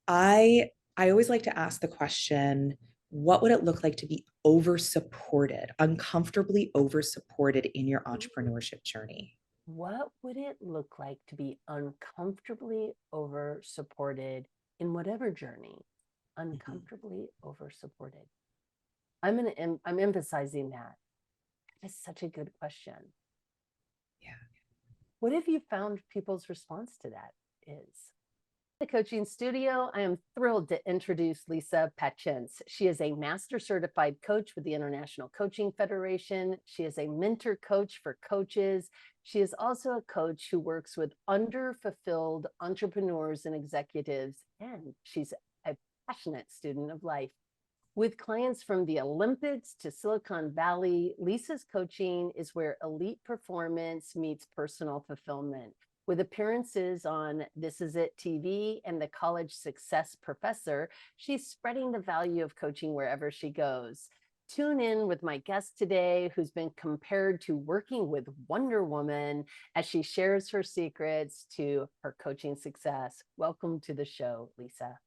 I always like to ask the question, what would it look like to be over supported, uncomfortably over supported in your entrepreneurship journey? What would it look like to be uncomfortably over supported in whatever journey? Mhm. Uncomfortably over supported. I'm emphasizing that. It's such a good question. Yeah. What have you found people's response to that is? The coaching studio, I am thrilled to introduce Lisa Pachence. She is a master certified coach with the International Coaching Federation. She is a mentor coach for coaches. She is also a coach who works with underfulfilled entrepreneurs and executives, and she's a passionate student of life. With clients from the Olympics to Silicon Valley, Lisa's coaching is where elite performance meets personal fulfillment. With appearances on This Is It TV and The College Success Professor, she's spreading the value of coaching wherever she goes. Tune in with my guest today, who's been compared to working with Wonder Woman as she shares her secrets to her coaching success. Welcome to the show, Lisa.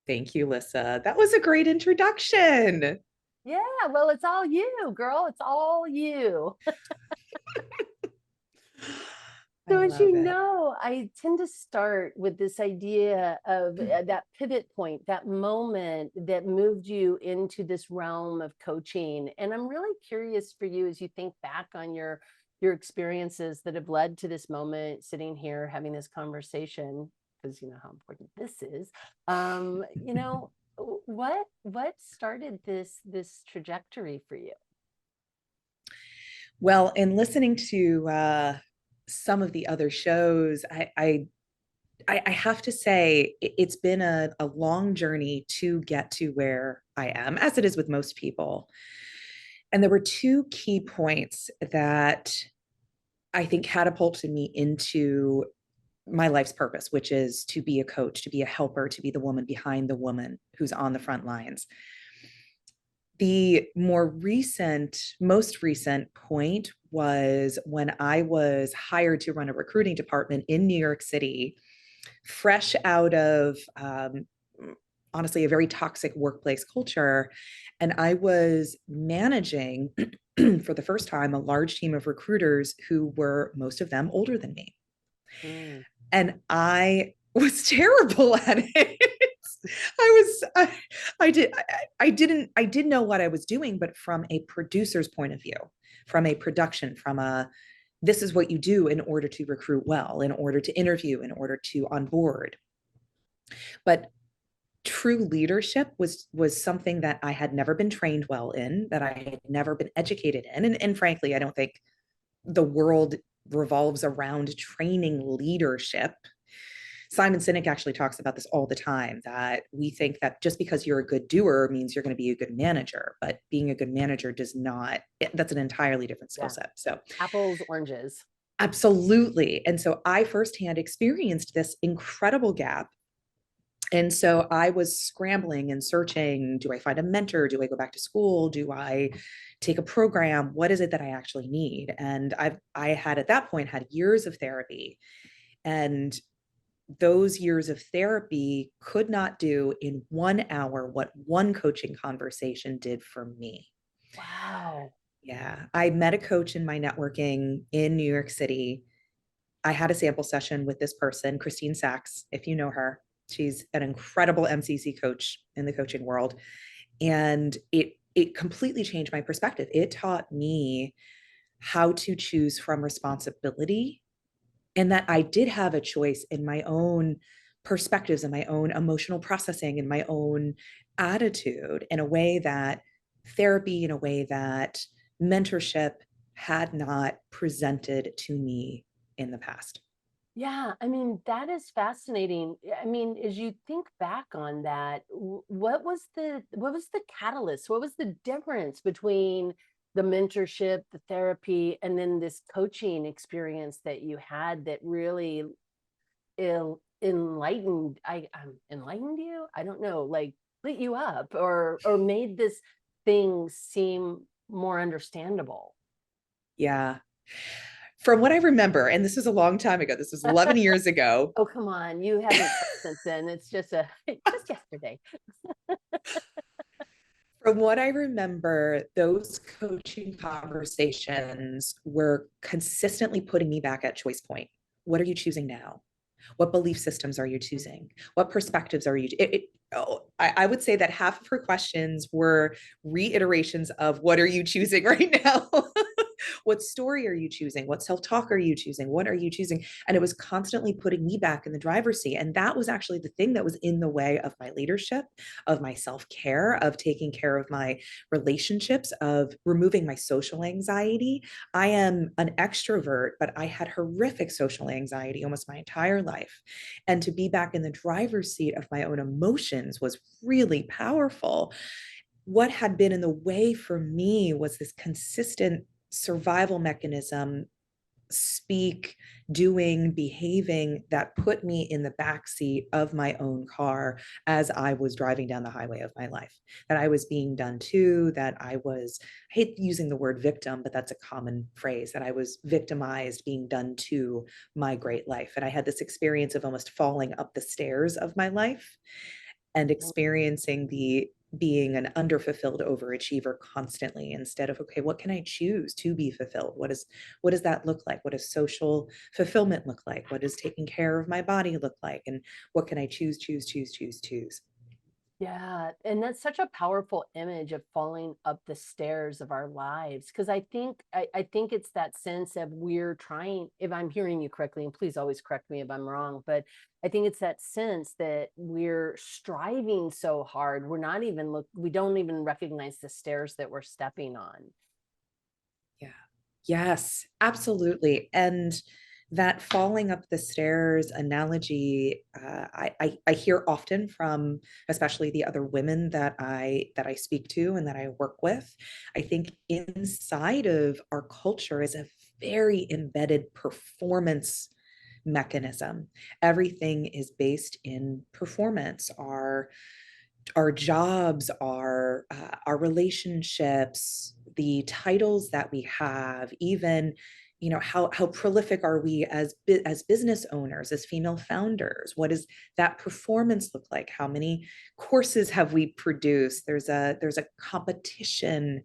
Thank you, Lyssa. That was a great introduction. Yeah, well, it's all you, girl. It's all you. I So, as love you it. know, I tend to start with this idea of that pivot point, that moment that moved you into this realm of coaching. And I'm really curious for you as you think back on your experiences that have led to this moment, sitting here having this conversation, because you know how important this is. What started this trajectory for you? Well, in listening to some of the other shows, I have to say it's been a long journey to get to where I am, as it is with most people. And there were two key points that I think catapulted me into my life's purpose, which is to be a coach, to be a helper, to be the woman behind the woman who's on the front lines. The most recent point was when I was hired to run a recruiting department in New York City, fresh out of honestly a very toxic workplace culture. And I was managing for the first time a large team of recruiters who were most of them older than me. Mm, And I was terrible at it. I was I did know what I was doing, but from a producer's point of view, from a production, from a this is what you do in order to recruit well, in order to interview, in order to onboard. But true leadership was something that I had never been trained well in, that I had never been educated in. And frankly, I don't think the world revolves around training leadership. Simon Sinek actually talks about this all the time, that we think that just because you're a good doer means you're going to be a good manager, but being a good manager does not, that's an entirely different skill yeah, set. So apples, oranges. absolutely. And so I firsthand experienced this incredible gap. And so I was scrambling and searching, do I find a mentor? Do I go back to school? Do I take a program? What is it that I actually need? And I had at that point had years of therapy, and those years of therapy could not do in 1 hour what one coaching conversation did for me. Wow. Yeah. I met a coach in my networking in New York City. I had a sample session with this person, Christine Sachs, if you know her. She's an incredible MCC coach in the coaching world. And it completely changed my perspective. It taught me how to choose from responsibility, and that I did have a choice in my own perspectives and my own emotional processing and my own attitude, in a way that therapy, in a way that mentorship had not presented to me in the past. Yeah, I mean, that is fascinating. I mean, as you think back on that, what was the catalyst? What was the difference between the mentorship, the therapy, and then this coaching experience that you had that really enlightened you? I don't know, like lit you up or made this thing seem more understandable. Yeah. from what I remember, and this was a long time ago, this was 11 years ago. Oh, come on. You haven't coached since then. It's just just yesterday. From what I remember, those coaching conversations were consistently putting me back at choice point. What are you choosing now? What belief systems are you choosing? What perspectives are you? I would say that half of her questions were reiterations of what are you choosing right now? What story are you choosing? What self talk are you choosing? What are you choosing? And it was constantly putting me back in the driver's seat. And that was actually the thing that was in the way of my leadership, of my self care, of taking care of my relationships, of removing my social anxiety. I am an extrovert, but I had horrific social anxiety almost my entire life. And to be back in the driver's seat of my own emotions was really powerful. What had been in the way for me was this consistent survival mechanism, speak, doing, behaving, that put me in the backseat of my own car as I was driving down the highway of my life. That I was being done to, that I was, I hate using the word victim, but that's a common phrase, that I was victimized, being done to my great life. And I had this experience of almost falling up the stairs of my life and experiencing the being an underfulfilled overachiever constantly, instead of, okay, what can I choose to be fulfilled? What does that look like? What does social fulfillment look like? What does taking care of my body look like? And what can I choose? Yeah, and that's such a powerful image of falling up the stairs of our lives. Because I think it's that sense of we're trying, if I'm hearing you correctly, and please always correct me if I'm wrong, but I think it's that sense that we're striving so hard, we don't even recognize the stairs that we're stepping on. Yeah. Yes, absolutely. And that falling up the stairs analogy, I hear often from, especially the other women that I speak to and that I work with. I think inside of our culture is a very embedded performance mechanism. Everything is based in performance. Our jobs, our relationships, the titles that we have, even how prolific are we as business owners, as female founders? What does that performance look like? How many courses have we produced? There's a competition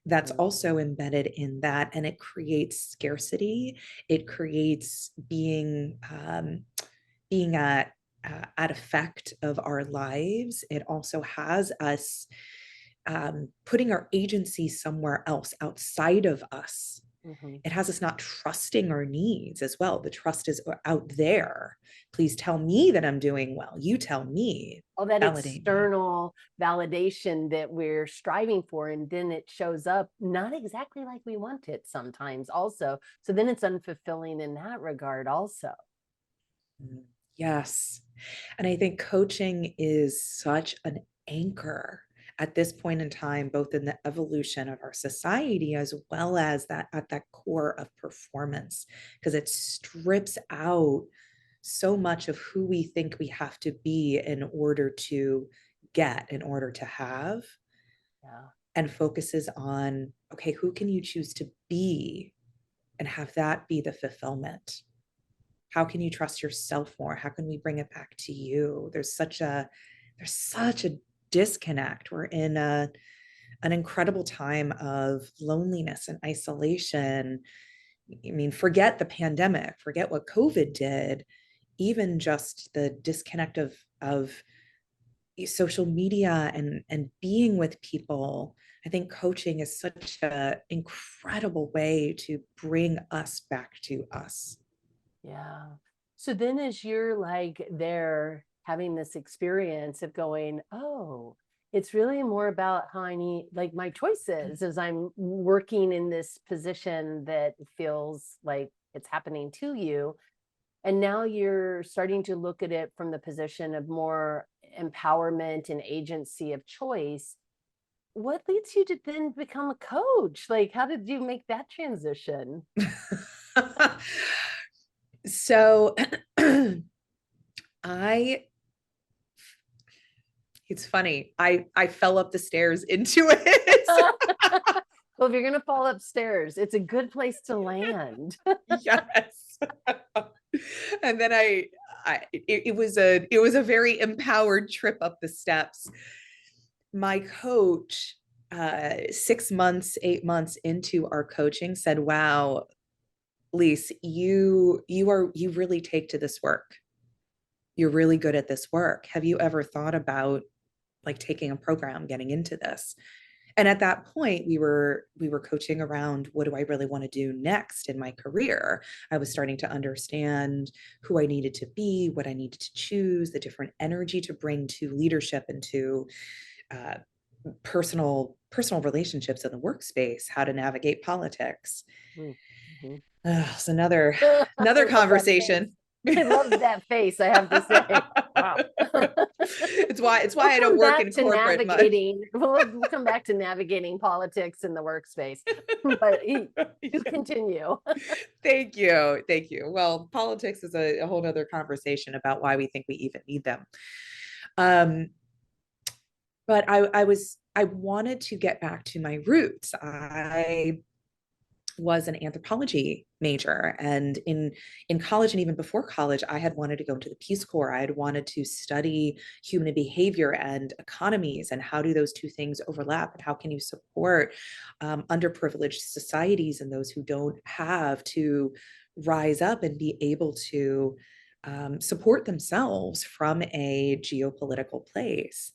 that's also embedded in that, and it creates scarcity. It creates being at effect of our lives. It also has us putting our agency somewhere else outside of us. Mhm. It has us not trusting our needs as well. The trust is out there. Please tell me that I'm doing well. You tell me, All that validate me. external validation that we're striving for, and then it shows up not exactly like we want it sometimes also, so then it's unfulfilling in that regard also. Yes. And I think coaching is such an anchor at this point in time, both in the evolution of our society as well as that at that core of performance, because it strips out so much of who we think we have to be in order to get, in order to have, Yeah. and focuses on, okay, who can you choose to be and have that be the fulfillment? How can you trust yourself more? How can we bring it back to you? There's such a disconnect. We're in an incredible time of loneliness and isolation. I mean, forget the pandemic, forget what COVID did, even just the disconnect of social media and being with people. I think coaching is such an incredible way to bring us back to us. Yeah. So then as you're like there having this experience of going, oh, it's really more about how I need like my choices as I'm working in this position that feels like it's happening to you. And now you're starting to look at it from the position of more empowerment and agency of choice. What leads you to then become a coach? Like, how did you make that transition? So I it's funny. I fell up the stairs into it. Well, if you're going to fall upstairs, it's a good place to land. Yes. And then it was a very empowered trip up the steps. My coach, 6 months, 8 months into our coaching, said, "Wow, Lise, you really take to this work. You're really good at this work. Have you ever thought about like taking a program, getting into this?" And at that point, we were coaching around, what do I really want to do next in my career? I was starting to understand who I needed to be, what I needed to choose, the different energy to bring to leadership and to uh, personal relationships in the workspace, how to navigate politics. Mm-hmm. It's another I love that face. conversation. I love that face, I have to say. Wow. It's why We'll I don't come work back in to corporate much. navigating. We'll come back to navigating politics in the workspace. But you continue. Thank you. Thank you. Well, politics is a whole other conversation about why we think we even need them. Um, but I wanted to get back to my roots. I was an anthropology major, and in college and even before college, I had wanted to go into the Peace Corps. I had wanted to study human behavior and economies, and how do those two things overlap, and how can you support underprivileged societies and those who don't have to rise up and be able to support themselves from a geopolitical place.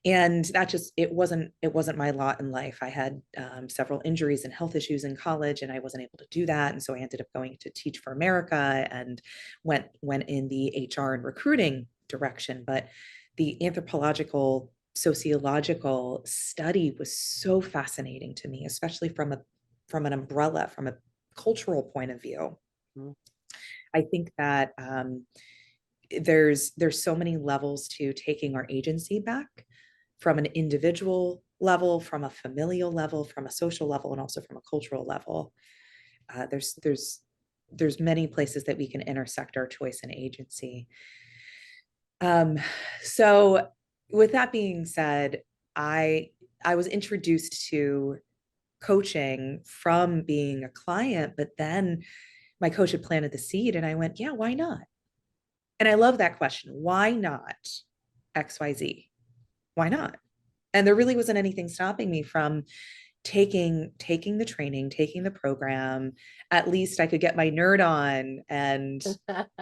And that just it wasn't my lot in life. I had several injuries and health issues in college, and I wasn't able to do that. And so I ended up going to Teach for America and went in the HR and recruiting direction. But the anthropological sociological study was so fascinating to me, especially from an umbrella, from a cultural point of view. Mm-hmm. I think that there's so many levels to taking our agency back, from an individual level, from a familial level, from a social level, and also from a cultural level. There's many places that we can intersect our choice and agency. So with that being said, I I was introduced to coaching from being a client, but then my coach had planted the seed and I went, yeah, why not? And I love that question. Why not XYZ? Why not? And there really wasn't anything stopping me from taking the training, taking the program. At least I could get my nerd on and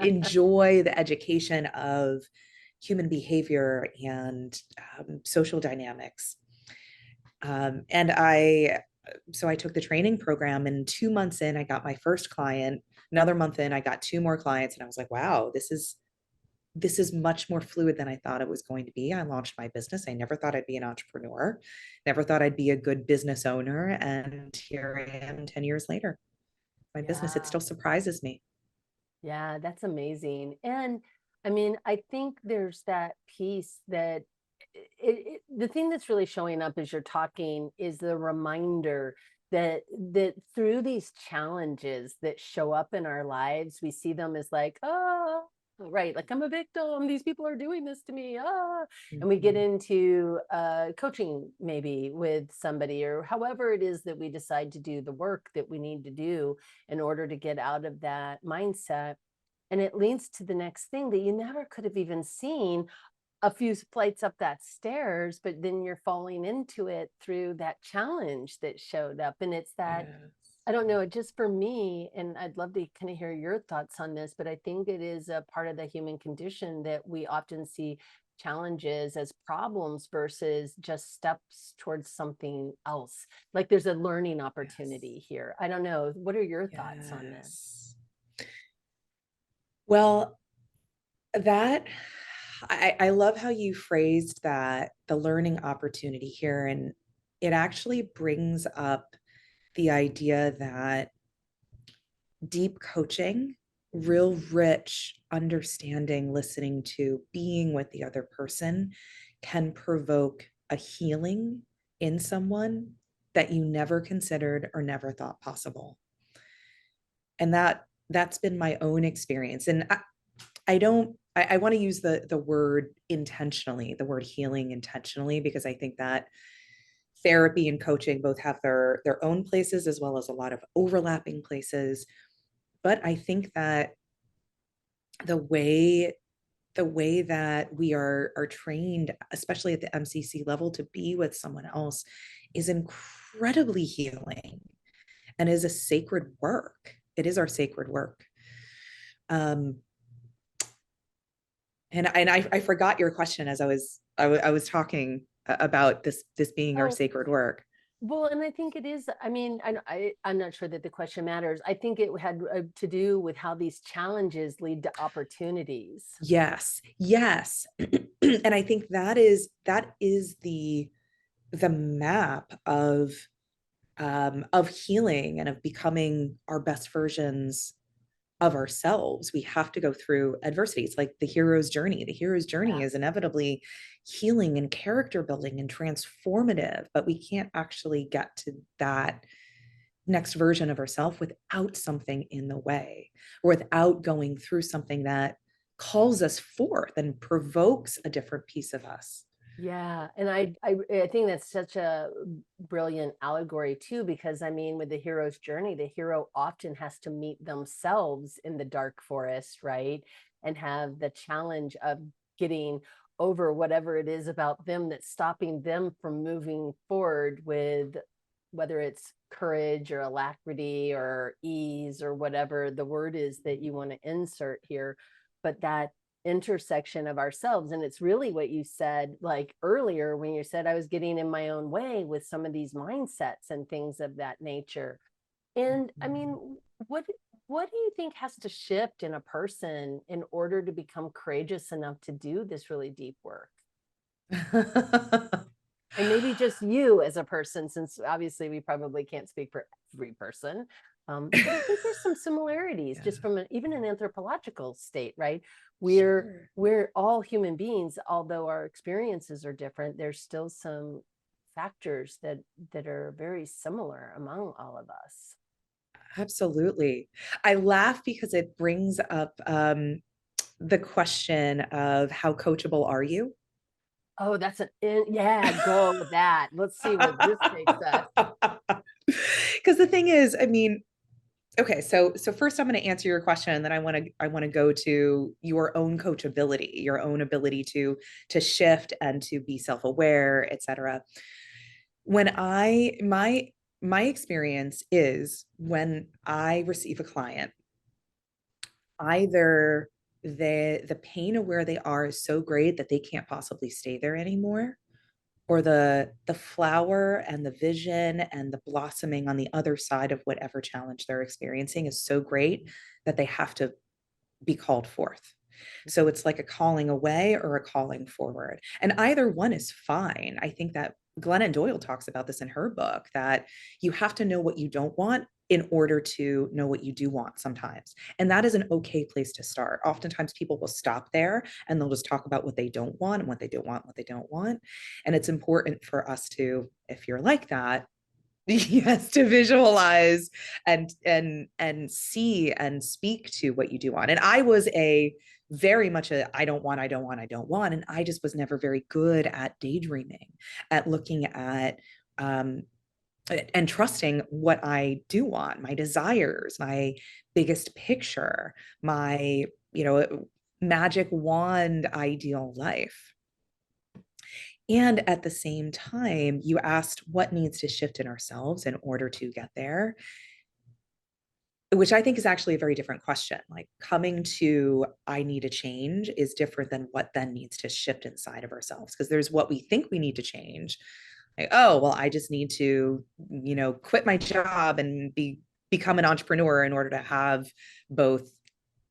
enjoy the education of human behavior and social dynamics. And so I took the training program, and 2 months in, I got my first client. Another month in, I got two more clients, and I was like, wow, this is much more fluid than I thought it was going to be. I launched my business. I never thought I'd be an entrepreneur, never thought I'd be a good business owner. And here I am 10 years later. My business, it Yeah. still surprises me. Yeah, that's amazing. And I mean, I think there's that piece that the thing that's really showing up as you're talking is the reminder that through these challenges that show up in our lives, we see them as like, oh, right, like I'm a victim. These people are doing this to me. Ah, and we get Mhm. into coaching maybe with somebody, or however it is that we decide to do the work that we need to do in order to get out of that mindset. And it leads to the next thing that you never could have even seen a few flights up that stairs, but then you're falling into it through that challenge that showed up. And it's that, Yes. I don't know, just for me, and I'd love to kind of hear your thoughts on this, but I think it is a part of the human condition that we often see challenges as problems versus just steps towards something else. Like there's a learning Yes. opportunity here. I don't know. What are your thoughts on this? Yes. Well, that I love how you phrased that, the learning opportunity here. And it actually brings up the idea that deep coaching, real rich understanding, listening to, being with the other person can provoke a healing in someone that you never considered or never thought possible. And that's been my own experience. And I don't I want to use the word intentionally, the word healing intentionally, because I think that therapy and coaching both have their own places as well as a lot of overlapping places. But I think that the way the way that we are trained, especially at the MCC level, to be with someone else is incredibly healing and is a sacred work. It is our sacred work. Um, and I forgot your question as I was talking about this being our Oh, sacred work. well, and I think it is. I mean, I'm not sure that the question matters. I think it had to do with how these challenges lead to opportunities. Yes, yes. And I think that is the map of healing and of becoming our best versions of ourselves. We have to go through adversity. It's like the hero's journey. The hero's journey Yeah. is inevitably healing and character building and transformative, but we can't actually get to that next version of ourselves without something in the way, or without going through something that calls us forth and provokes a different piece of us. Yeah, and I think that's such a brilliant allegory too, because I mean, with the hero's journey, the hero often has to meet themselves in the dark forest, right? And have the challenge of getting over whatever it is about them that's stopping them from moving forward with whether it's courage or alacrity or ease or whatever the word is that you want to insert here. But that intersection of ourselves. And it's really what you said like earlier when you said I was getting in my own way with some of these mindsets and things of that nature. And I mean, what what do you think has to shift in a person in order to become courageous enough to do this really deep work? And maybe just you as a person, since obviously we probably can't speak for every person. But I think there's some similarities Yeah, just from even an anthropological state, right? We're sure. we're all human beings, although our experiences are different. There's still some factors that are very similar among all of us. Absolutely. I laugh because it brings up the question of how coachable are you? Oh, that's yeah, go with that. Let's see where this takes us. Because the thing is, I mean, okay, so first I'm going to answer your question, and then I want to go to your own coachability, your own ability to shift and to be self-aware, etc. When I my experience is when I receive a client, either the pain of where they are is so great that they can't possibly stay there anymore, or the flower and the vision and the blossoming on the other side of whatever challenge they're experiencing is so great that they have to be called forth. So it's like a calling away or a calling forward. And either one is fine. I think that Glennon Doyle talks about this in her book, that you have to know what you don't want in order to know what you do want sometimes. And that is an okay place to start. Oftentimes people will stop there and they'll just talk about what they don't want and what they don't want, what they don't want. And it's important for us to, if you're like that, yes, to visualize and see and speak to what you do want. And I was a very much a I don't want, and I just was never very good at daydreaming, at looking at and trusting what I do want, my desires, my biggest picture, my, magic wand ideal life. And at the same time, you asked what needs to shift in ourselves in order to get there, which I think is actually a very different question. Like, coming to I need a change is different than what then needs to shift inside of ourselves. Because there's what we think we need to change. Like, oh, well, I just need to, quit my job and become an entrepreneur in order to have both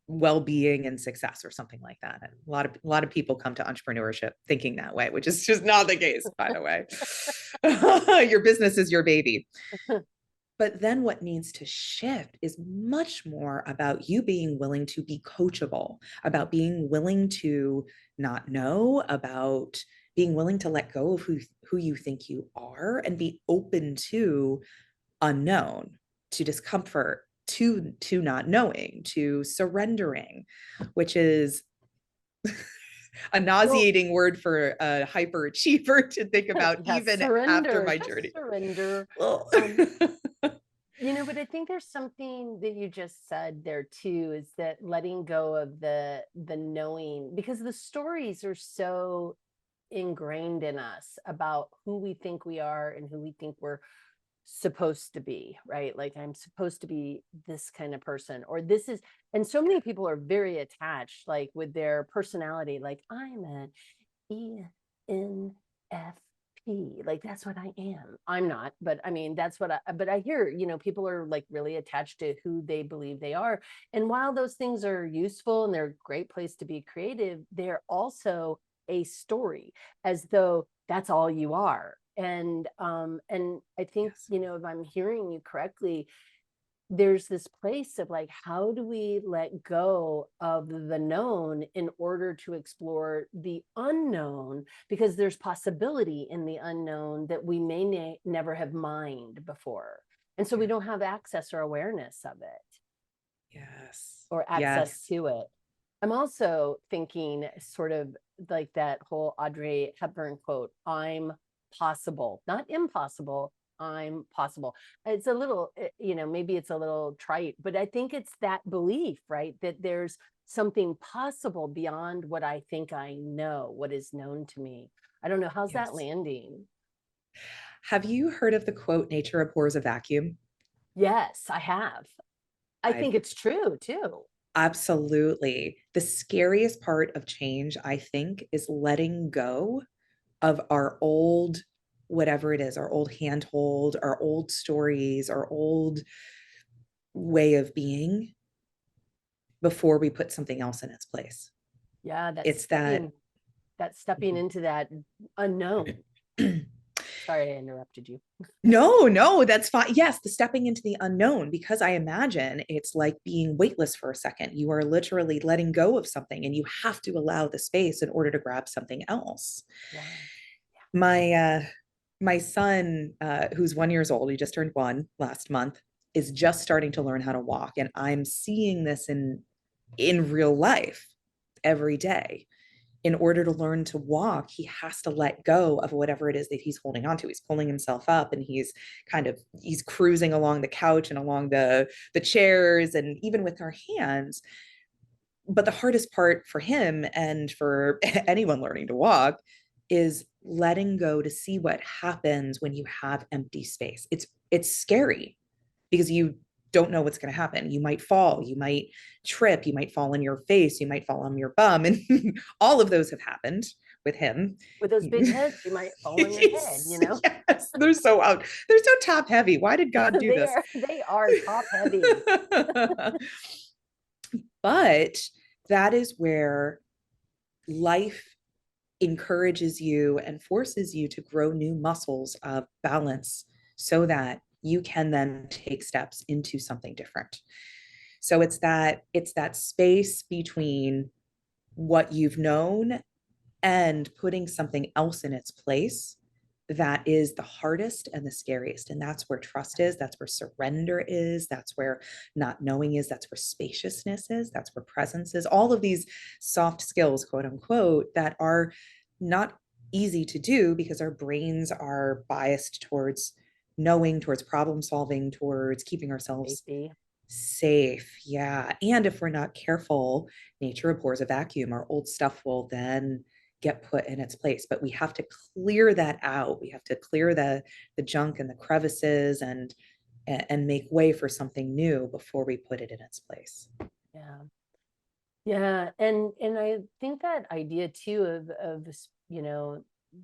well-being and success, or something like that. And a lot of people come to entrepreneurship thinking that way, which is just not the case, by the way. Your business is your baby. But then what needs to shift is much more about you being willing to be coachable, about being willing to not know, about being willing to let go of who you think you are and be open to unknown, to discomfort, to not knowing, to surrendering, which is a Well, nauseating word for a hyperachiever to think about yeah, even after surrender, my just journey. surrender. Well, But I think there's something that you just said there too, is that letting go of the knowing, because the stories are so ingrained in us about who we think we are and who we think we're supposed to be, right? Like, I'm supposed to be this kind of person, or this is, and so many people are very attached, like with their personality, like I'm an ENFP, like that's what I am. I'm not, but I mean, that's what but I hear, people are like really attached to who they believe they are. And while those things are useful and they're a great place to be creative, they're also a story, as though that's all you are. And I think, yes. if I'm hearing you correctly, there's this place of like, how do we let go of the known in order to explore the unknown? Because there's possibility in the unknown that we may never have mined before. And so we Yeah. don't have access or awareness of it, Yes. or access Yes. to it. I'm also thinking sort of like that whole Audrey Hepburn quote, I'm possible, not impossible, I'm possible. It's a little, maybe it's a little trite, but I think it's that belief, right? That there's something possible beyond what I think I know, what is known to me. I don't know. How's that Yes. landing? Have you heard of the quote, nature abhors a vacuum? Yes, I have. I I've think it's true too. absolutely. The scariest part of change, I think, is letting go of our old, whatever it is, our old handhold, our old stories, our old way of being before we put something else in its place. Yeah, It's that. that's stepping into that unknown. Sorry, I interrupted you. No, no, that's fine. Yes, the stepping into the unknown, because I imagine it's like being weightless for a second. You are literally letting go of something and you have to allow the space in order to grab something else. Yeah. My son, who's 1 years old, he just turned one last month, is just starting to learn how to walk. And I'm seeing this in real life every day. In order to learn to walk, he has to let go of whatever it is that he's holding on to. He's pulling himself up and he's cruising along the couch and along the chairs and even with our hands. But the hardest part for him and for anyone learning to walk is letting go to see what happens when you have empty space. It's scary because you don't know what's going to happen. You might fall, you might trip, you might fall on your face, you might fall on your bum. And all of those have happened with him. With those big heads, you might fall on your head, Yes, yes, they're so out. They're so top heavy. Why did God do this? They are top heavy. But that is where life encourages you and forces you to grow new muscles of balance so that you can then take steps into something different. So it's that space between what you've known and putting something else in its place that is the hardest and the scariest. And that's where trust is. That's where surrender is. That's where not knowing is. That's where spaciousness is. That's where presence is. All of these soft skills, quote unquote, that are not easy to do because our brains are biased towards knowing, towards problem solving, towards keeping ourselves Safety. safe. Yeah. And if we're not careful, nature abhors a vacuum. Our old stuff will then get put in its place. But we have to clear that out. We have to clear the junk and the crevices and make way for something new before we put it in its place. Yeah. Yeah. And I think that idea too of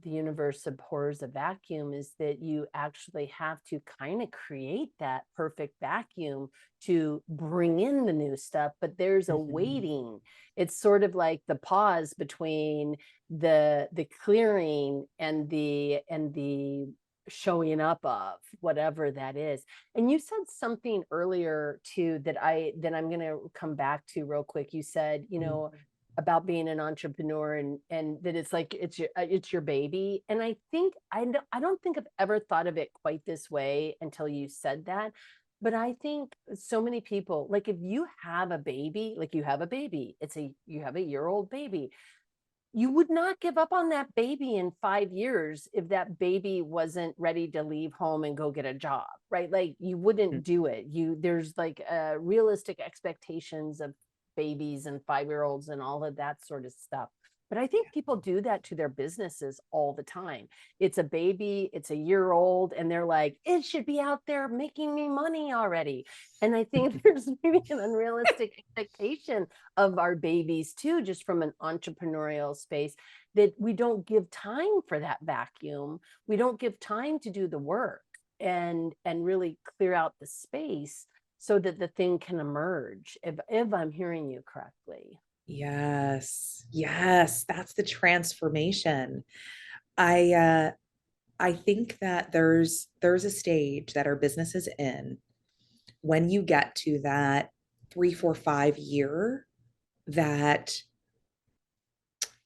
the universe abhors a vacuum is that you actually have to kind of create that perfect vacuum to bring in the new stuff, but there's a waiting. It's sort of like the pause between the clearing and the showing up of whatever that is. And you said something earlier too that I'm going to come back to real quick. You said, about being an entrepreneur and that it's like it's your baby. And I think I don't think I've ever thought of it quite this way until you said that. But I think so many people, like if you have a baby, like you have a baby, you have a year-old baby, you would not give up on that baby in 5 years if that baby wasn't ready to leave home and go get a job, right? Like you wouldn't do it. There's like realistic expectations of babies and 5-year-olds and all of that sort of stuff. But I think people do that to their businesses all the time. It's a baby, it's a year old, and they're like, it should be out there making me money already. And I think there's maybe an unrealistic expectation of our babies too, just from an entrepreneurial space, that we don't give time for that vacuum. We don't give time to do the work and really clear out the space so that the thing can emerge, if I'm hearing you correctly. Yes. Yes, that's the transformation. I think that there's a stage that our business is in when you get to that 3, 4, 5 year, that,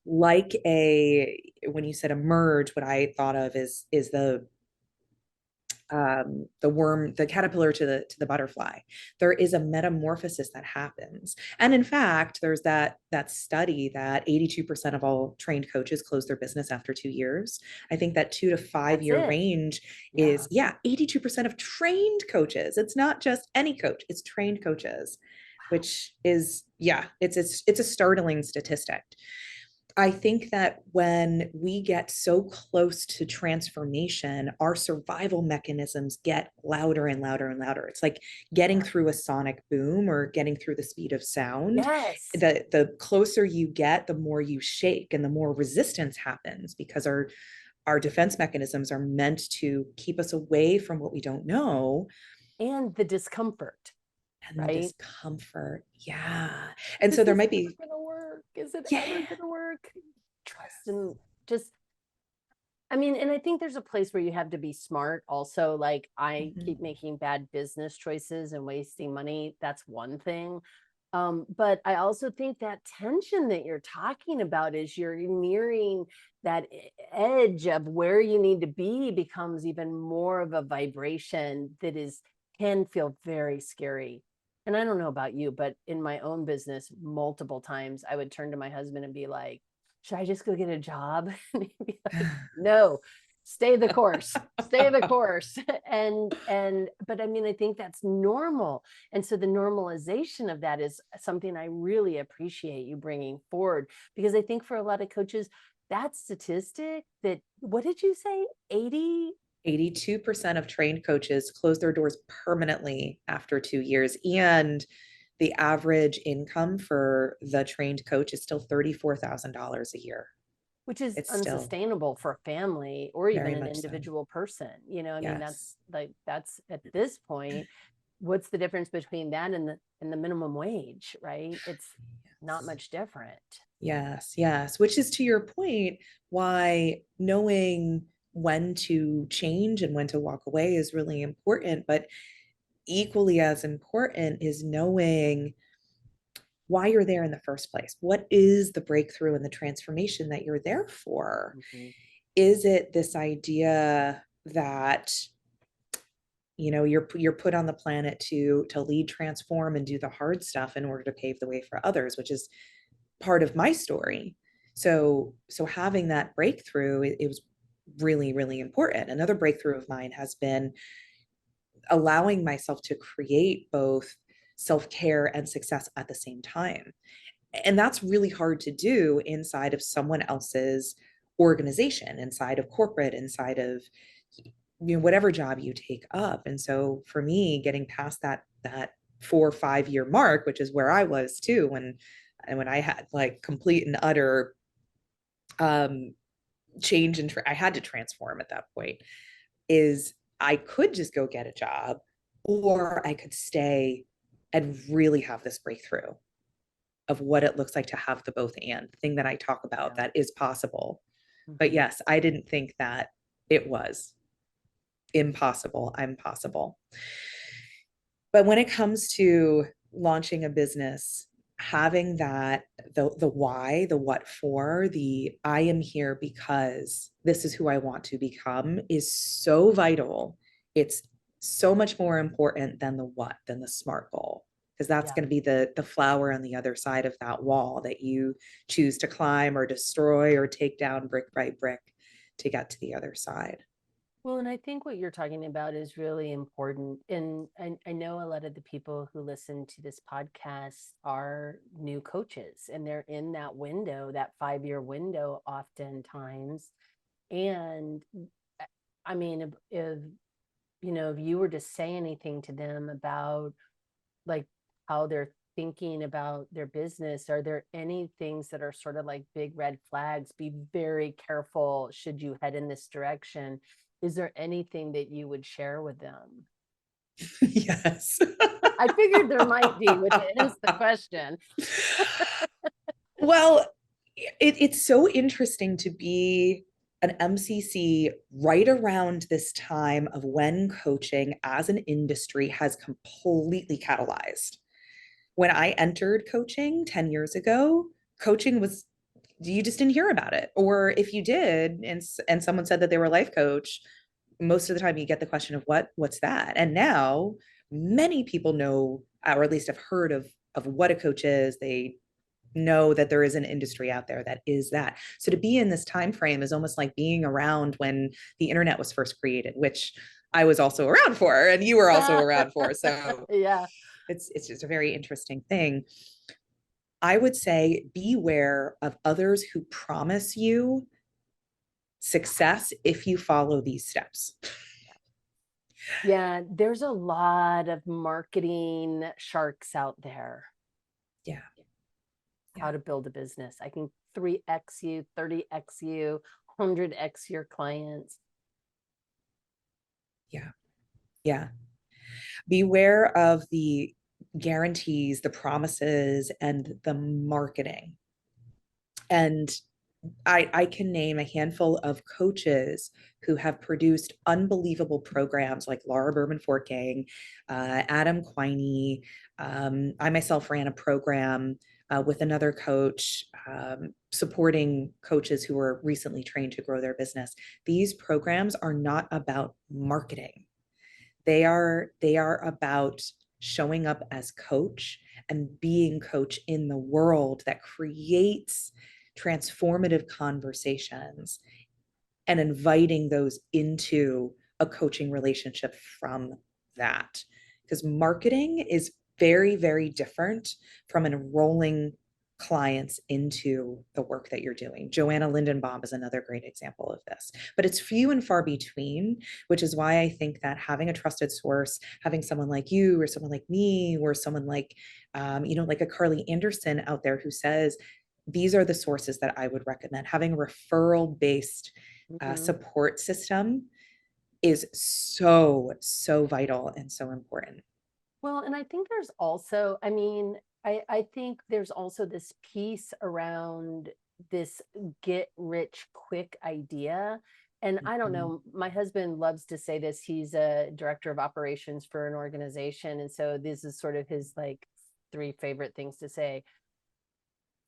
like, a when you said emerge, what I thought of is the worm, the caterpillar to the butterfly. There is a metamorphosis that happens, and in fact, there's that study that 82% of all trained coaches close their business after 2 years. I think that 2 to 5 year range is, yeah, 82% of trained coaches. It's not just any coach; it's trained coaches, which is, yeah, it's a startling statistic. I think that when we get so close to transformation, our survival mechanisms get louder and louder and louder. It's like getting through a sonic boom or getting through the speed of sound. Yes. The closer you get, the more you shake and the more resistance happens, because our defense mechanisms are meant to keep us away from what we don't know. And the discomfort. And right? the discomfort. Yeah. And so there might be, gonna work. Is it yeah, ever gonna work? Trust and just, I mean, and I think there's a place where you have to be smart also. Like I keep making bad business choices and wasting money. That's one thing. But I also think that tension that you're talking about is you're nearing that edge of where you need to be becomes even more of a vibration that can feel very scary. And I don't know about you, but in my own business, multiple times I would turn to my husband and be like, should I just go get a job? And he'd be like, no, stay the course, stay the course. But I mean, I think that's normal. And so the normalization of that is something I really appreciate you bringing forward, because I think for a lot of coaches, that statistic that, what did you say? 82% of trained coaches close their doors permanently after 2 years. And the average income for the trained coach is still $34,000 a year. Which is It's unsustainable for a family or even an so. individual person. I mean, Yes. that's at this point, what's the difference between that and the minimum wage, right? It's not much different. Yes, yes. Which is, to your point, why knowing when to change and when to walk away is really important. But equally as important is knowing why you're there in the first place. What is the breakthrough and the transformation that you're there for? Is it this idea that, you're put on the planet to lead, transform, and do the hard stuff in order to pave the way for others, which is part of my story. So having that breakthrough, it was really, really important. Another breakthrough of mine has been allowing myself to create both self-care and success at the same time. And that's really hard to do inside of someone else's organization, inside of corporate, inside of whatever job you take up. And so for me, getting past that 4 or 5 year mark, which is where I was too, when I had like complete and utter change, and I had to transform at that point, is I could just go get a job, or I could stay and really have this breakthrough of what it looks like to have the both and thing that I talk about that is possible. But yes, I didn't think that it was impossible. I'm possible. But when it comes to launching a business, having that, the why, the what for, the I am here because this is who I want to become, is so vital. It's so much more important than the what, than the SMART goal. because that's Yeah. going to be the flower on the other side of that wall that you choose to climb or destroy or take down brick by brick to get to the other side. Well, and I think what you're talking about is really important. And I know a lot of the people who listen to this podcast are new coaches, and they're in that window, that 5-year window, oftentimes. And I mean, if if you were to say anything to them about like how they're thinking about their business, are there any things that are sort of like big red flags? Be very careful should you head in this direction. Is there anything that you would share with them? Yes. I figured there might be, which hence the question. Well, it's so interesting to be an MCC right around this time of when coaching as an industry has completely catalyzed. When I entered coaching 10 years ago, coaching was, you just didn't hear about it. Or if you did, and someone said that they were a life coach, most of the time you get the question of what's that? And now many people know, or at least have heard of what a coach is. They know that there is an industry out there that is that. So to be in this time frame is almost like being around when the internet was first created, which I was also around for and you were also around for. So Yeah. it's just a very interesting thing. I would say beware of others who promise you success if you follow these steps. Yeah, there's a lot of marketing sharks out there. Yeah. How to build a business. I can 3x you, 30x you, 100x your clients. Yeah. Yeah. Beware of the guarantees, the promises, and the marketing. And I can name a handful of coaches who have produced unbelievable programs like Laura Berman Forking, Adam Quiney. I myself ran a program with another coach supporting coaches who were recently trained to grow their business. These programs are not about marketing. They are about showing up as coach and being coach in the world that creates transformative conversations and inviting those into a coaching relationship from that. Because marketing is very, very different from enrolling clients into the work that you're doing. Joanna Lindenbaum is another great example of this, but it's few and far between, which is why I think that having a trusted source, having someone like you or someone like me or someone like, like a Carly Anderson out there who says, these are the sources that I would recommend. Having a referral based support system is so, so vital and so important. Well, and I think there's also, I think there's also this piece around this get rich quick idea. And I don't know, my husband loves to say this. He's a director of operations for an organization. And so this is sort of his like 3 favorite things to say: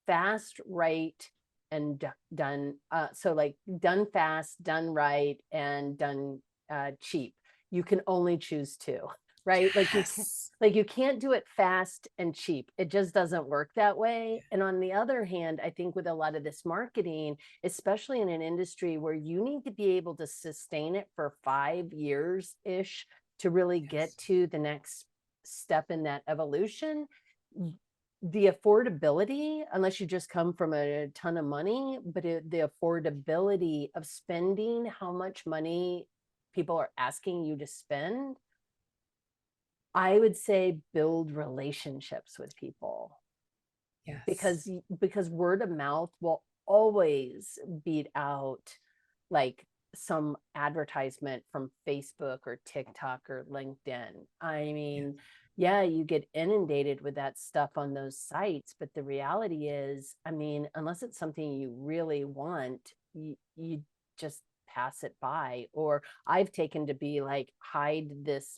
fast, right, and done. So like done fast, done right, and done cheap. You can only choose 2, right? Yes. Like you can't do it fast and cheap. It just doesn't work that way. And on the other hand, I think with a lot of this marketing, especially in an industry where you need to be able to sustain it for 5 years ish to really get to the next step in that evolution, the affordability, unless you just come from a ton of money, but the affordability of spending how much money people are asking you to spend, I would say build relationships with people. Yes. Because word of mouth will always beat out like some advertisement from Facebook or TikTok or LinkedIn. I mean, yeah, you get inundated with that stuff on those sites, but the reality is, I mean, unless it's something you really want, you just pass it by. Or I've taken to be like, hide this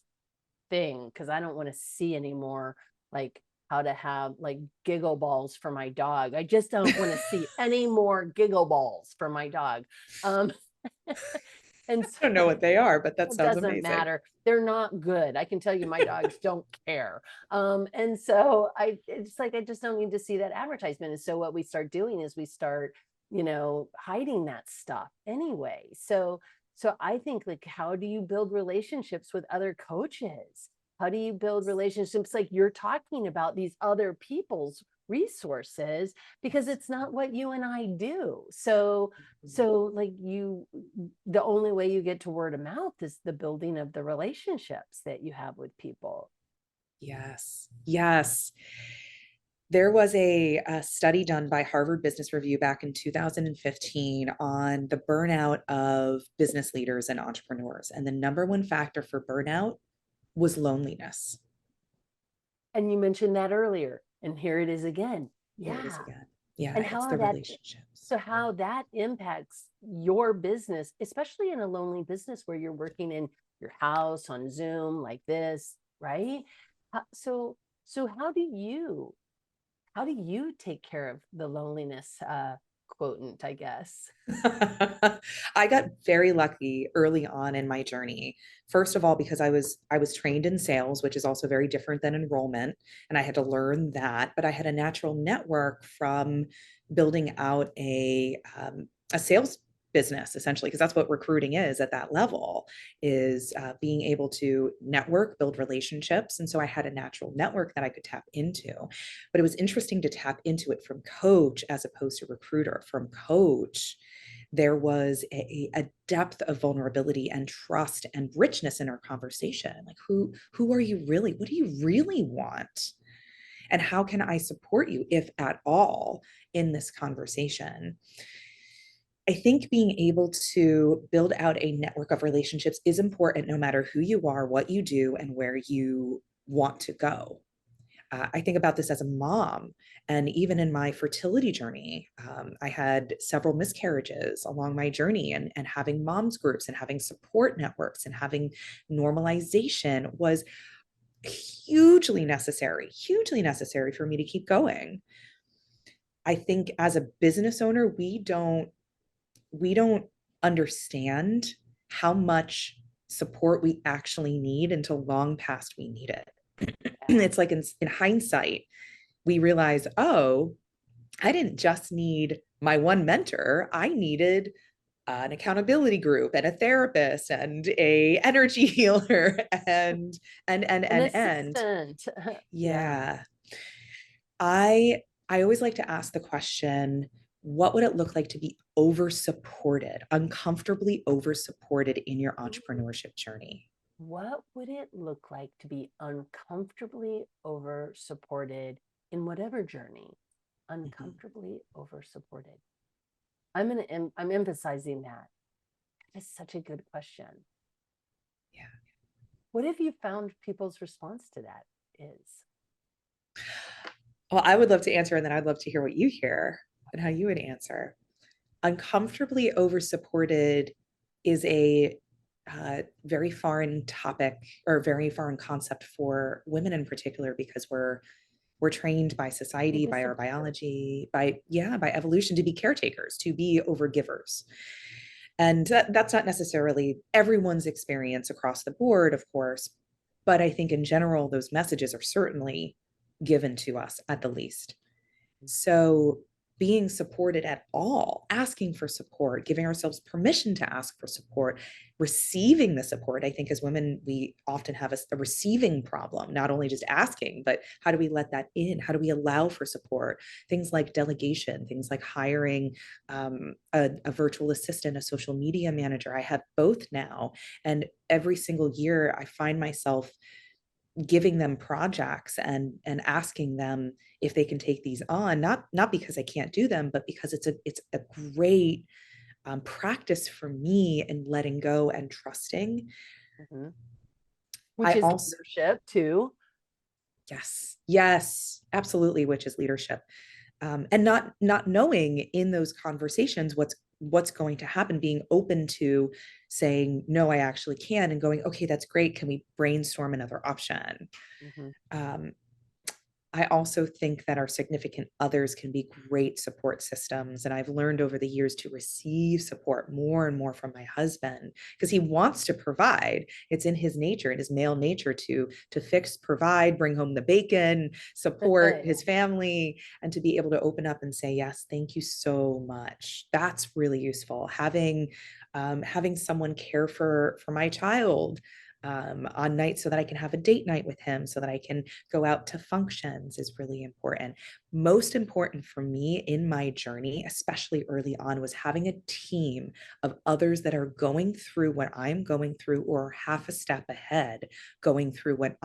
thing because I don't want to see anymore, like how to have like giggle balls for my dog. I just don't want to see any more giggle balls for my dog. And I don't know what they are, but that it sounds doesn't amazing. matter. They're not good. I can tell you my dogs don't care. And so it's like, I just don't need to see that advertisement. And so what we start doing is we start, hiding that stuff anyway. So I think, like, how do you build relationships with other coaches? How do you build relationships like you're talking about, these other people's resources, because it's not what you and I do. So like, the only way you get to word of mouth is the building of the relationships that you have with people. Yes. Yes. There was a study done by Harvard Business Review back in 2015 on the burnout of business leaders and entrepreneurs. And the number one factor for burnout was loneliness. And you mentioned that earlier, and here it is again. Here it is Yeah. again. Yeah, And it's how the that, relationships. so how that impacts your business, especially in a lonely business where you're working in your house on Zoom like this, right? So how do you take care of the loneliness quotient, I guess? I got very lucky early on in my journey. First of all, because I was trained in sales, which is also very different than enrollment, and I had to learn that. But I had a natural network from building out a sales business, essentially, because that's what recruiting is at that level, is being able to network, build relationships. And so I had a natural network that I could tap into. But it was interesting to tap into it from coach as opposed to recruiter. From coach, there was a depth of vulnerability and trust and richness in our conversation. Like, who are you really? What do you really want? And how can I support you, if at all, in this conversation? I think being able to build out a network of relationships is important, no matter who you are, what you do, and where you want to go. I think about this as a mom, and even in my fertility journey, I had several miscarriages along my journey, and having moms groups and having support networks and having normalization was hugely necessary for me to keep going. I think as a business owner, we don't understand how much support we actually need until long past we need it. It's like in hindsight, we realize, oh, I didn't just need my one mentor. I needed an accountability group and a therapist and a energy healer An and assistant. Yeah. yeah. I always like to ask the question, what would it look like to be over supported, uncomfortably over supported in your entrepreneurship journey? What would it look like to be uncomfortably over supported in whatever journey? Mhm. Uncomfortably over supported. I'm emphasizing that. It's such a good question. Yeah. What have you found people's response to that is? Well, I would love to answer, and then I'd love to hear what you hear and how you would answer. Uncomfortably over supported is a very foreign topic, or very foreign concept for women in particular, because we're trained by To society, be by our supported. biology, by evolution, to be caretakers, to be overgivers. And that's not necessarily everyone's experience across the board, of course, but I think in general those messages are certainly given to us at the least. So being supported at all, asking for support, giving ourselves permission to ask for support, receiving the support. I think as women, we often have a receiving problem, not only just asking, but how do we let that in? How do we allow for support? Things like delegation, things like hiring a virtual assistant, a social media manager. I have both now. And every single year, I find myself giving them projects and asking them if they can take these on, not because I can't do them, but because it's a great practice for me in letting go and trusting. Mhm. I Which is also, leadership too. yes, absolutely, which is leadership. And not knowing in those conversations what's going to happen, being open to saying no, I actually can, and going, okay, that's great, can we brainstorm another option? Mhm. um, I also think that our significant others can be great support systems. And I've learned over the years to receive support more and more from my husband because he wants to provide. It's in his nature, in his male nature to fix, provide, bring home the bacon, support his family, and to be able to open up and say, yes, thank you so much. That's really useful. Having someone care for my child on nights so that I can have a date night with him, so that I can go out to functions is really important. Most important for me in my journey, especially early on, was having a team of others that are going through what I'm going through or half a step ahead going through what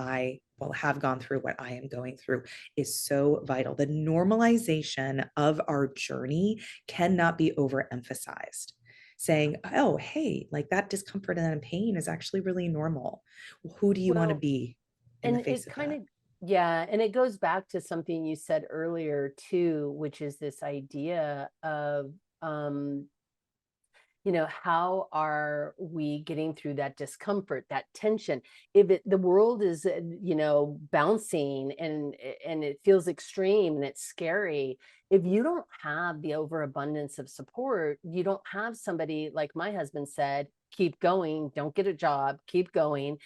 have gone through what I am going through is so vital. The normalization of our journey cannot be overemphasized, saying, oh, hey, like that discomfort and pain is actually really normal. Who do you want to Well, be in the and face it of kind that? of, yeah, and it goes back to something you said earlier too, which is this idea of, how are we getting through that discomfort, that tension? If the world is, bouncing and it feels extreme and it's scary, if you don't have the overabundance of support, you don't have somebody like my husband said, keep going, don't get a job, keep going.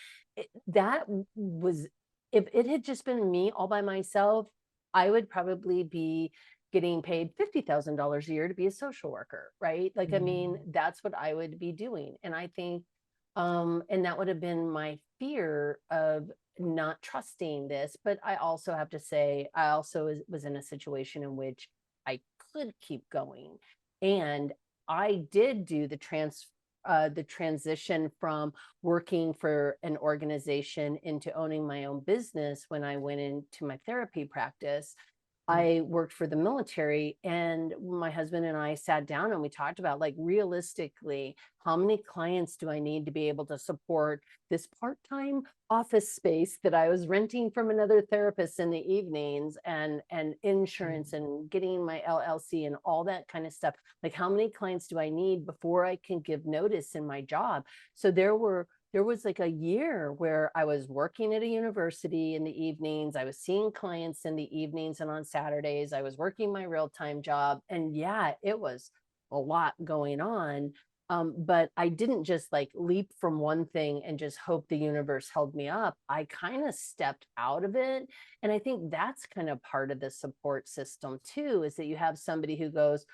That was, if it had just been me all by myself, I would probably be getting paid $50,000 a year to be a social worker, right? Like, I mean, that's what I would be doing. And I think, and that would have been my fear of not trusting this. But I also have to say, I also was in a situation in which I could keep going. And I did do the transition from working for an organization into owning my own business when I went into my therapy practice. I worked for the military, and my husband and I sat down and we talked about, like, realistically, how many clients do I need to be able to support this part-time office space that I was renting from another therapist in the evenings, and insurance and getting my LLC and all that kind of stuff. Like, how many clients do I need before I can give notice in my job? So there was like a year where I was working at a university in the evenings. I was seeing clients in the evenings and on Saturdays. I was working my real-time job. And yeah, it was a lot going on. But I didn't just like leap from one thing and just hope the universe held me up. I kind of stepped out of it. And I think that's kind of part of the support system too, is that you have somebody who goes,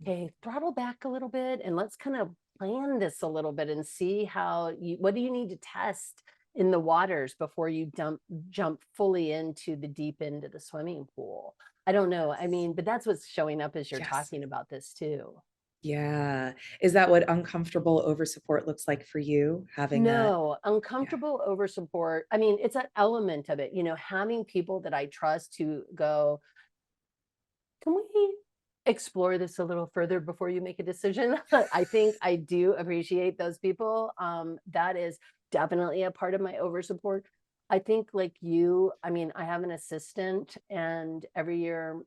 okay, throttle back a little bit and let's kind of plan this a little bit and see what do you need to test in the waters before you jump fully into the deep end of the swimming pool. I don't know. I mean, but that's what's showing up as you're Yes. talking about this too. Yeah. Is that what uncomfortable over support looks like for you? Having No, yeah. uncomfortable over support. I mean, it's an element of it, having people that I trust to go, can we explore this a little further before you make a decision? I think I do appreciate those people. That is definitely a part of my over support. I think, like you, I mean, I have an assistant, and every year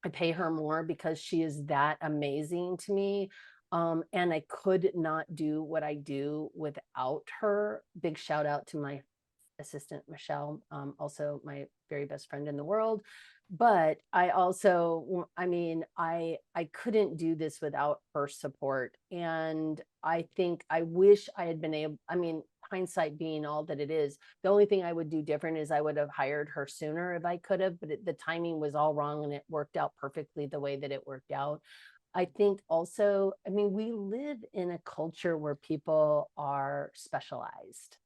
I pay her more because she is that amazing to me. And I could not do what I do without her. Big shout out to my assistant, Michelle, also my very best friend in the world. But I also, I mean, I couldn't do this without her support. And I think I wish I had been able, I mean, hindsight being all that it is, the only thing I would do different is I would have hired her sooner if I could have, but the timing was all wrong and it worked out perfectly the way that it worked out. I think also, I mean, we live in a culture where people are specialized.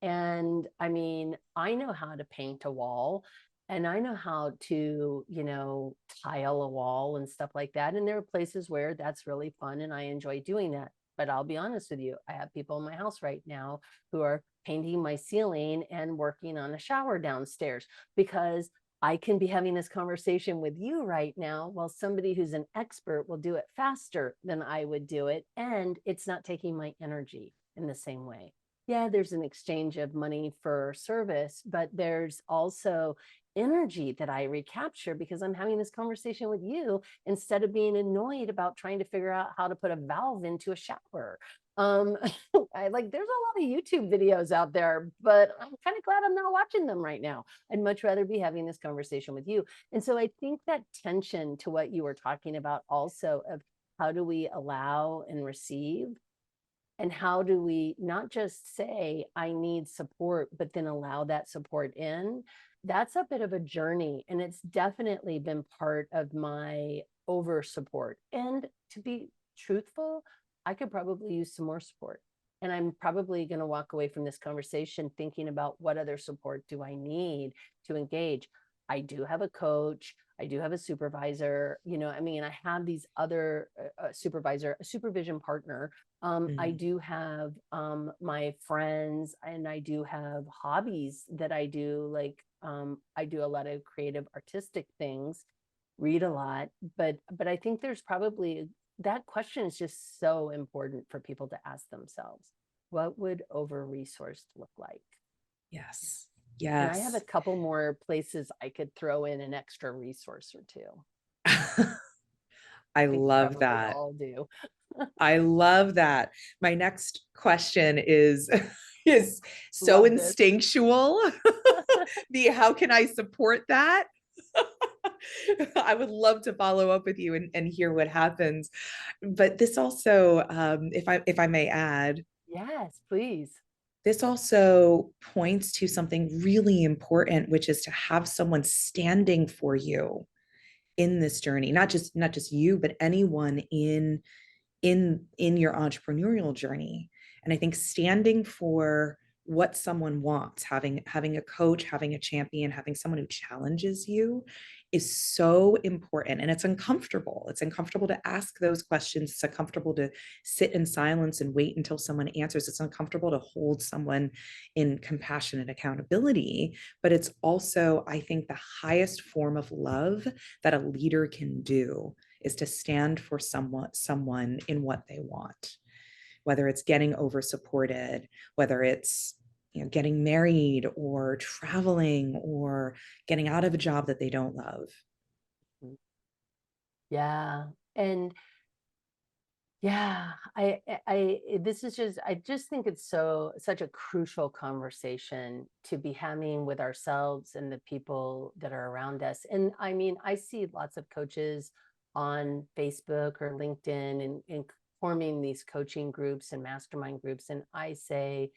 And I mean, I know how to paint a wall and I know how to, tile a wall and stuff like that. And there are places where that's really fun and I enjoy doing that. But I'll be honest with you, I have people in my house right now who are painting my ceiling and working on a shower downstairs because I can be having this conversation with you right now while somebody who's an expert will do it faster than I would do it. And it's not taking my energy in the same way. Yeah, there's an exchange of money for service, but there's also energy that I recapture because I'm having this conversation with you instead of being annoyed about trying to figure out how to put a valve into a shower. Um, I like there's a lot of YouTube videos out there, but I'm kind of glad I'm not watching them right now. I'd much rather be having this conversation with you. And so I think that tension to what you were talking about also of how do we allow and receive, and how do we not just say I need support but then allow that support in, that's a bit of a journey, and it's definitely been part of my over support. And to be truthful, I could probably use some more support, and I'm probably going to walk away from this conversation thinking about what other support do I need to engage. I do have a coach, I do have a supervisor, you know, I mean, I have these other supervisor, a supervision partner. I Mm. do have my friends, and I do have hobbies that I do. Like I do a lot of creative, artistic things, read a lot, but I think there's probably that question is just so important for people to ask themselves. What would over resourced look like? Yes. And I have a Yes. couple more places I could throw in an extra resource or two. I I think we love probably that. all do. I love that. My next question is is so Love this. instinctual. The how can I support that? I would love to follow up with you and hear what happens. But this also, if I may add, Yes, please. this also points to something really important, which is to have someone standing for you in this journey, not just you, but anyone in your entrepreneurial journey. And I think standing for what someone wants, having a coach, having a champion, having someone who challenges you is so important. And it's uncomfortable to ask those questions. It's uncomfortable to sit in silence and wait until someone answers. It's uncomfortable to hold someone in compassion and accountability, but it's also, I think, the highest form of love that a leader can do is to stand for someone in what they want, whether it's getting over supported, whether it's getting married or traveling or getting out of a job that they don't love. Yeah. And yeah, this is just, I just think it's such a crucial conversation to be having with ourselves and the people that are around us. And I mean, I see lots of coaches on Facebook or LinkedIn and forming these coaching groups and mastermind groups. And I say,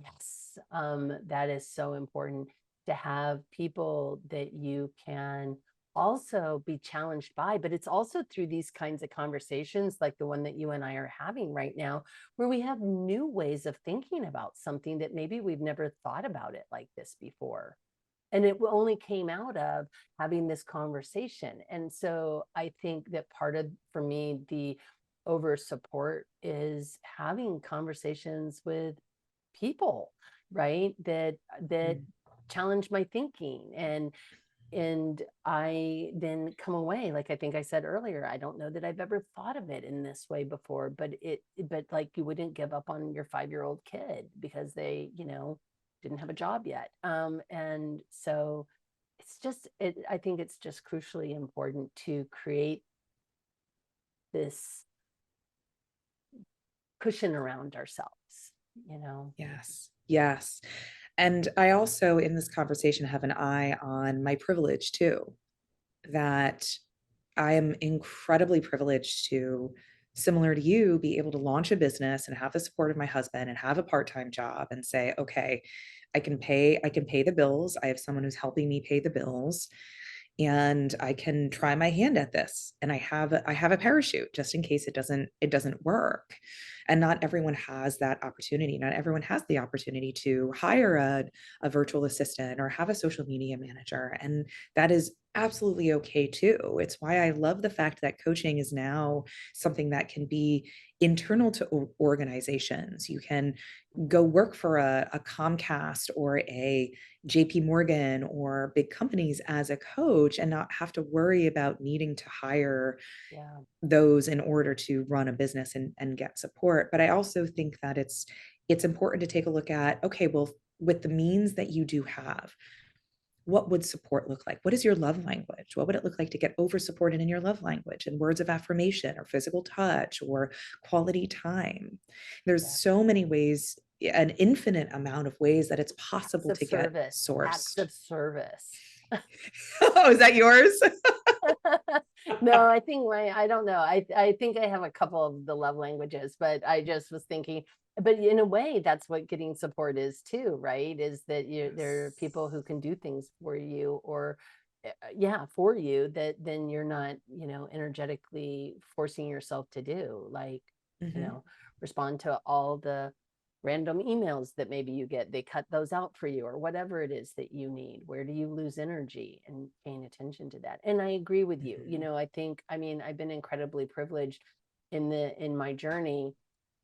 yes, that is so important to have people that you can also be challenged by, but it's also through these kinds of conversations like the one that you and I are having right now, where we have new ways of thinking about something that maybe we've never thought about it like this before. And it only came out of having this conversation. And so I think that part of, for me, the over support is having conversations with people, right, that Mm. challenge my thinking. And I then come away, like I think I said earlier, I don't know that I've ever thought of it in this way before, but like you wouldn't give up on your 5-year-old kid because they, you know, didn't have a job yet. And so it's just I think it's just crucially important to create this cushion around ourselves, you know. Yes. Yes. And I also, in this conversation, have an eye on my privilege too, that I am incredibly privileged to, similar to you, be able to launch a business and have the support of my husband and have a part-time job and say, okay, I can pay the bills. I have someone who's helping me pay the bills and I can try my hand at this. And I have a parachute just in case it doesn't work. And not everyone has that opportunity. Not everyone has the opportunity to hire a virtual assistant or have a social media manager. And that is absolutely okay too. It's why I love the fact that coaching is now something that can be internal to organizations. You can go work for a Comcast or a JP Morgan or big companies as a coach and not have to worry about needing to hire Yeah. those in order to run a business and get support. But I also think that it's important to take a look at, okay, well, with the means that you do have, what would support look like? What is your love language? What would it look like to get over supported in your love language and words of affirmation or physical touch or quality time? There's Yeah. so many ways, an infinite amount of ways that it's Acts possible of to get service, acts sourced. of service. Oh, is that yours? No, I think I don't know. I think I have a couple of the love languages, but I just was thinking, but in a way, that's what getting support is too, right? Is that there are people who can do things for you, or yeah, for you, that then you're not, energetically forcing yourself to do, like, Mhm. respond to all the random emails that maybe you get, they cut those out for you, or whatever it is that you need. Where do you lose energy, and paying attention to that? And I agree with you. Mhm. I think, I mean, I've been incredibly privileged in my journey.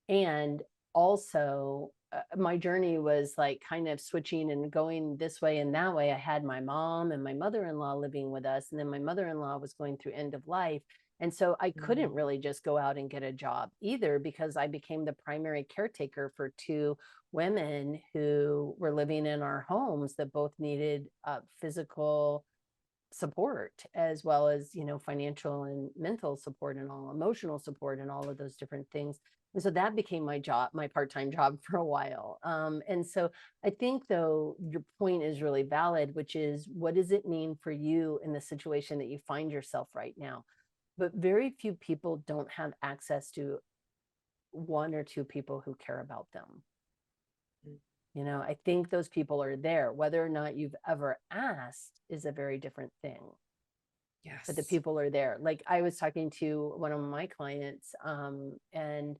And also, my journey was like kind of switching and going this way and that way. I had my mom and my mother-in-law living with us, and then my mother-in-law was going through end of life. And so I couldn't Mm. really just go out and get a job either, because I became the primary caretaker for two women who were living in our homes that both needed physical support, as well as financial and mental support, and all emotional support, and all of those different things. And so that became my job, my part-time job, for a while. And so I think, though, your point is really valid, which is, what does it mean for you in the situation that you find yourself right now? But very few people don't have access to one or two people who care about them. I think those people are there. Whether or not you've ever asked is a very different thing, but the Yes. people are there. Like, I was talking to one of my clients, and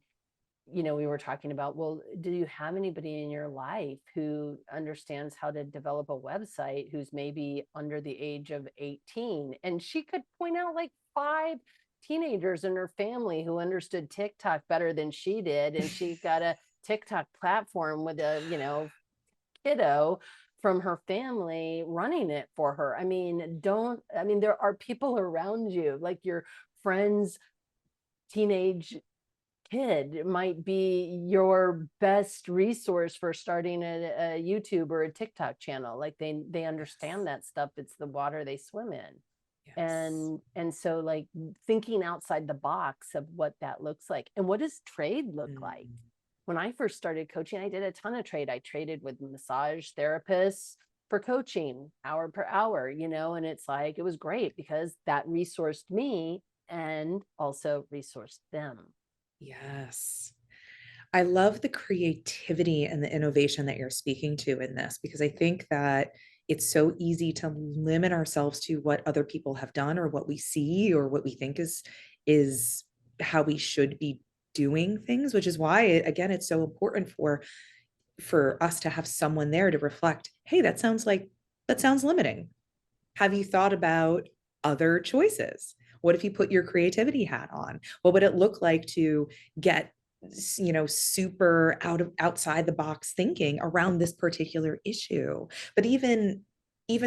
we were talking about, well, do you have anybody in your life who understands how to develop a website, who's maybe under the age of 18? And she could point out like 5 teenagers in her family who understood TikTok better than she did. And she got a TikTok platform with a, kiddo from her family running it for her. There are people around you, like your friends' teenage kid might be your best resource for starting a YouTube or a TikTok channel. Like, they Yes. understand that stuff. It's the water they swim in. Yes. And so, like, thinking outside the box of what that looks like, and what does trade look like? Mm. When I first started coaching, I did a ton of trade. I traded with massage therapists for coaching, hour per hour, and it's like, it was great because that resourced me and also resourced them. Yes. I love the creativity and the innovation that you're speaking to in this, because I think that it's so easy to limit ourselves to what other people have done or what we see or what we think is how we should be doing things, which is why again it's so important for us to have someone there to reflect, hey, that sounds limiting. Have you thought about other choices? What if you put your creativity hat on? What would it look like to get super outside the box thinking around this particular issue? But even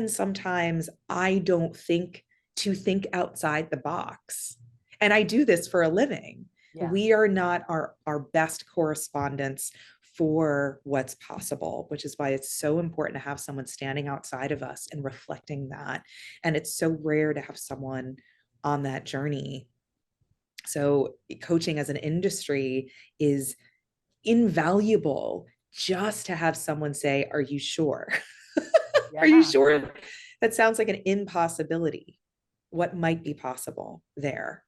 sometimes I don't think to think outside the box, and I do this for a living. Yeah. We are not our best correspondents for what's possible, which is why it's so important to have someone standing outside of us and reflecting that. And it's so rare to have someone on that journey. So, coaching as an industry is invaluable just to have someone say, are you sure? Are you Yeah. sure? That sounds like an impossibility. What might be possible there?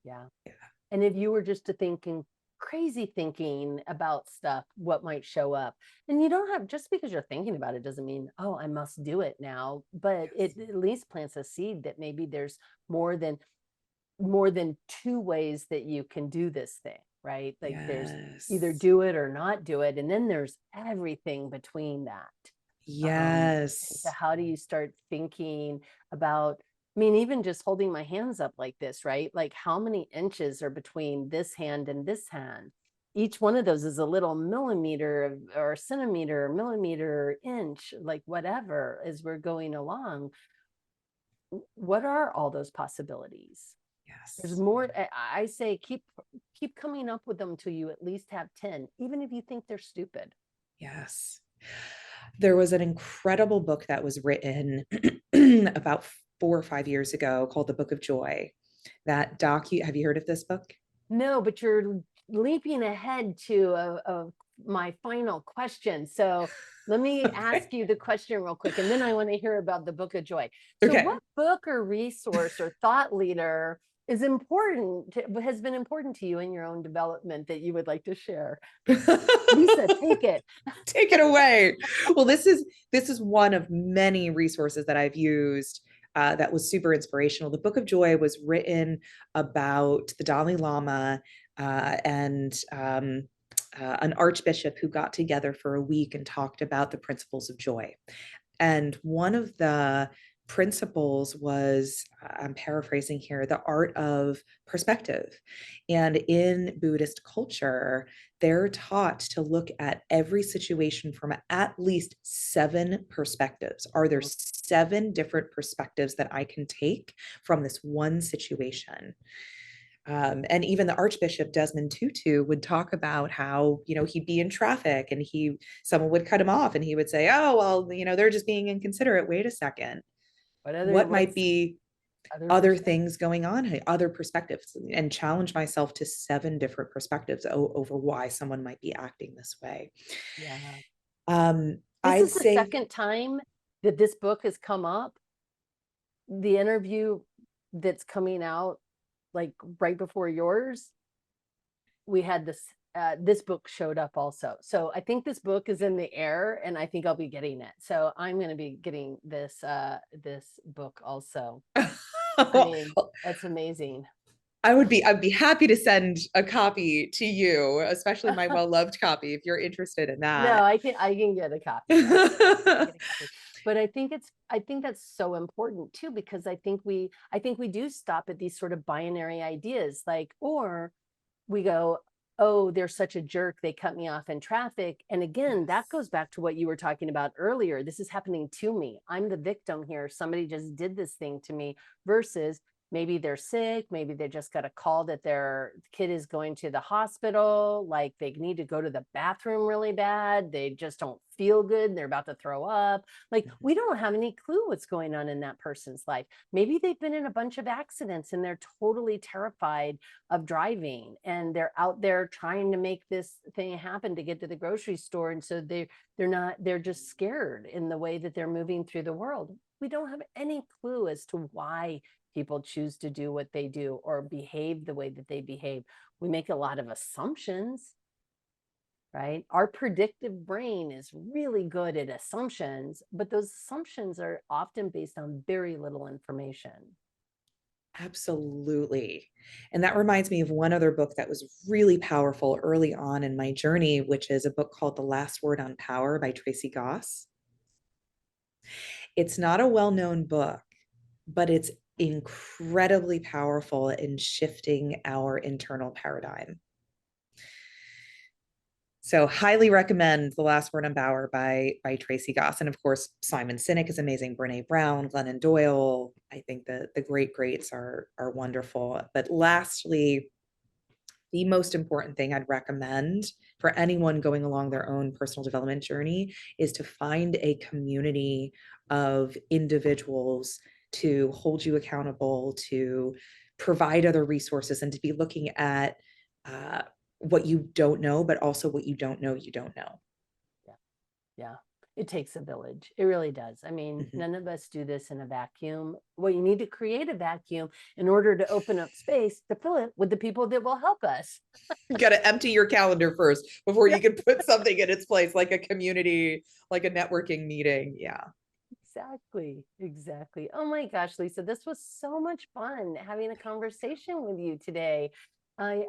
Yeah. Yeah. And if you were just to thinking crazy thinking about stuff, what might show up? And you don't have, just because you're thinking about it doesn't mean, oh, I must do it now, but Yes. it at least plants a seed that maybe there's more than two ways that you can do this thing, right? Like, there's either Yes. do it or not do it, and then there's everything between that. And so Yes. how do you start thinking about, I mean, even just holding my hands up like this, right? Like, how many inches are between this hand and this hand? Each one of those is a little millimeter or centimeter, millimeter, or inch, like whatever, as we're going along. What are all those possibilities? There's Yes. more. I say keep coming up with them till you at least have 10, even if you think they're stupid. Yes. There was an incredible book that was written about 4 or 5 years ago called The Book of Joy. Have you heard of this book? No, but you're leaping ahead to my final question. So let me Okay. ask you the question real quick, and then I want to hear about the Book of Joy. So Okay. what book or resource or thought leader has been important to you in your own development that you would like to share? Lisa, take it. Take it away. Well, this is one of many resources that I've used that was super inspirational. The Book of Joy was written about the Dalai Lama and an archbishop who got together for a week and talked about the principles of joy. And one of the principles was, I'm paraphrasing here, the art of perspective. And in Buddhist culture, they're taught to look at every situation from at least 7 perspectives. Are there 7 different perspectives that I can take from this one situation? And even the Archbishop Desmond Tutu would talk about how, he'd be in traffic and someone would cut him off and he would say, oh, well, they're just being inconsiderate. Wait a second. What might be other things going on, other perspectives, and challenge myself to 7 different perspectives over why someone might be acting this way. Yeah. This is the second time that this book has come up. The interview that's coming out like right before yours, we had this book showed up also. So I think this book is in the air and I think I'll be getting it. So I'm going to be getting this book also. I mean, that's amazing. I'd be happy to send a copy to you, especially my well-loved copy, if you're interested in that. No, I can get a copy. But I think that's so important too, because I think we do stop at these sort of binary ideas, like, or we go, oh, they're such a jerk, they cut me off in traffic. And again, that goes back to what you were talking about earlier. This is happening to me. I'm the victim here. Somebody just did this thing to me, versus maybe they're sick, maybe they just got a call that their kid is going to the hospital, like they need to go to the bathroom really bad, they just don't feel good, they're about to throw up. Like, we don't have any clue what's going on in that person's life. Maybe they've been in a bunch of accidents and they're totally terrified of driving, and they're out there trying to make this thing happen to get to the grocery store, and so they're just scared in the way that they're moving through the world. We don't have any clue as to why people choose to do what they do or behave the way that they behave. We make a lot of assumptions, right? Our predictive brain is really good at assumptions, but those assumptions are often based on very little information. Absolutely. And that reminds me of one other book that was really powerful early on in my journey, which is a book called The Last Word on Power by Tracy Goss. It's not a well-known book, but it's incredibly powerful in shifting our internal paradigm. So highly recommend The Last Word on Power by Tracy Goss. And of course, Simon Sinek is amazing. Brene Brown, Glennon Doyle. I think the great greats are wonderful. But lastly, the most important thing I'd recommend for anyone going along their own personal development journey is to find a community of individuals to hold you accountable, to provide other resources, and to be looking at what you don't know, but also what you don't know, you don't know. Yeah. It takes a village. It really does. I mean, none of us do this in a vacuum. Well, you need to create a vacuum in order to open up space to fill it with the people that will help us. You got to empty your calendar first before you can put something in its place, like a community, like a networking meeting. Yeah. Exactly. Oh my gosh, Lisa, this was so much fun having a conversation with you today. I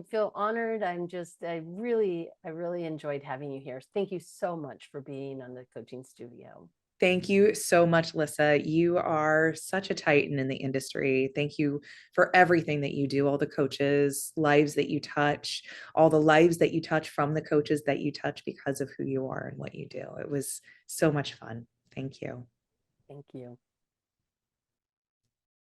feel honored. I really enjoyed having you here. Thank you so much for being on the coaching studio. Thank you so much, Lyssa. You are such a titan in the industry. Thank you for everything that you do, all the coaches' lives that you touch, all the lives that you touch from the coaches that you touch because of who you are and what you do. It was so much fun. Thank you. Thank you.